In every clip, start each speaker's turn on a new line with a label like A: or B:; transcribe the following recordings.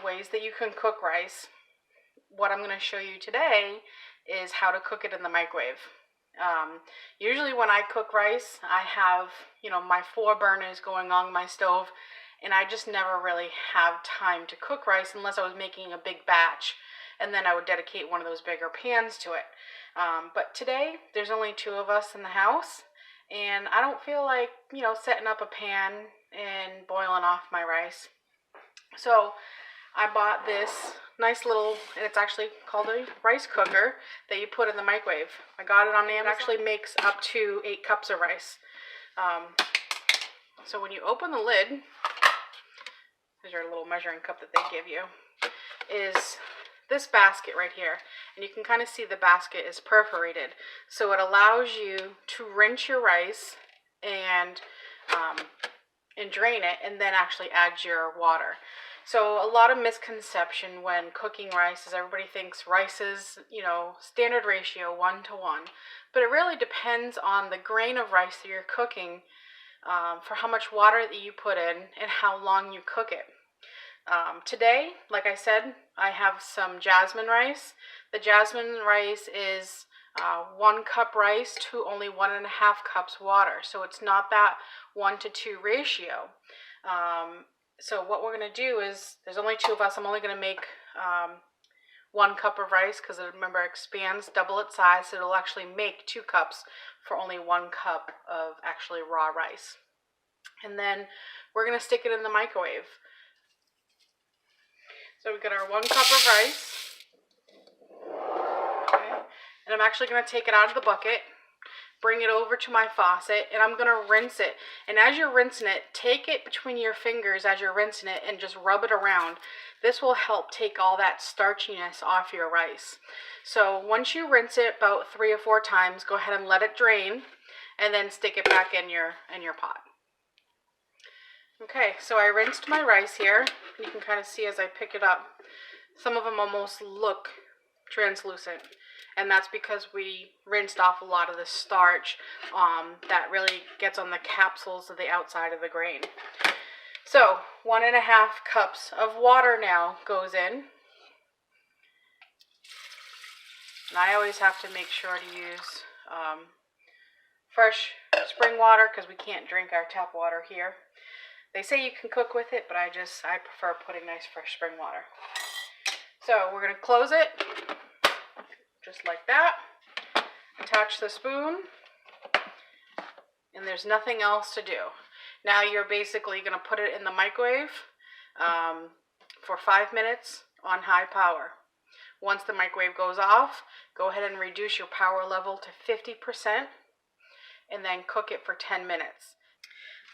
A: Ways that you can cook rice. What I'm going to show you today is how to cook it in the microwave. Usually when I cook rice, I have, my 4 burners going on my stove, and I just never really have time to cook rice unless I was making a big batch, and then I would dedicate one of those bigger pans to it. But today, there's only 2 of us in the house, and I don't feel like, setting up a pan and boiling off my rice. So I bought this nice little, and it's actually called a rice cooker that you put in the microwave. I got it on Amazon. It actually makes up to 8 cups of rice. So when you open the lid, there's your little measuring cup that they give you, is this basket right here. And you can kind of see the basket is perforated. So it allows you to rinse your rice and drain it, and then actually add your water. So a lot of misconception when cooking rice is everybody thinks rice is, standard ratio 1 to 1. But it really depends on the grain of rice that you're cooking, for how much water that you put in and how long you cook it. Today, like I said, I have some jasmine rice. The jasmine rice is 1 cup rice to only 1.5 cups water. So it's not that 1 to 2 ratio. So what we're going to do is, there's only 2 of us. I'm only going to make 1 cup of rice because remember, it expands, double its size. So it'll actually make 2 cups for only 1 cup of actually raw rice. And then we're going to stick it in the microwave. So we got our 1 cup of rice. Okay. And I'm actually going to take it out of the bucket, bring it over to my faucet, and I'm going to rinse it. And as you're rinsing it, take it between your fingers as you're rinsing it and just rub it around. This will help take all that starchiness off your rice. So once you rinse it about 3 or 4 times, go ahead and let it drain, and then stick it back in your pot. Okay, so I rinsed my rice here. You can kind of see as I pick it up, some of them almost look translucent. And that's because we rinsed off a lot of the starch that really gets on the capsules of the outside of the grain. So 1.5 cups of water now goes in. And I always have to make sure to use fresh spring water because we can't drink our tap water here. They say you can cook with it, but I prefer putting nice fresh spring water. So we're going to close it. Just like that. Attach the spoon, and there's nothing else to do. Now you're basically going to put it in the microwave for 5 minutes on high power. Once the microwave goes off, go ahead and reduce your power level to 50%, and then cook it for 10 minutes.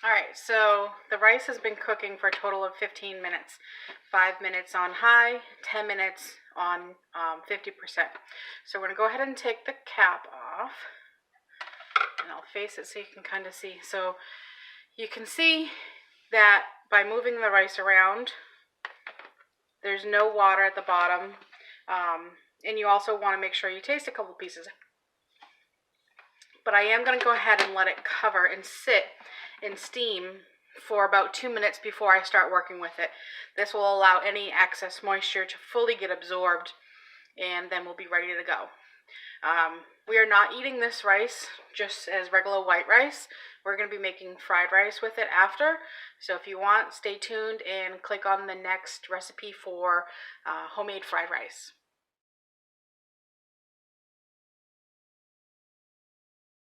A: Alright, so the rice has been cooking for a total of 15 minutes. 5 minutes on high, 10 minutes on 50%. So we're going to go ahead and take the cap off. And I'll face it so you can kind of see. So you can see that by moving the rice around, there's no water at the bottom. And you also want to make sure you taste a couple pieces. But I am going to go ahead and let it cover and sit in steam for about 2 minutes before I start working with it. This will allow any excess moisture to fully get absorbed, and then we'll be ready to go. We are not eating this rice just as regular white rice. We're going to be making fried rice with it after. So if you want, stay tuned and click on the next recipe for homemade fried rice.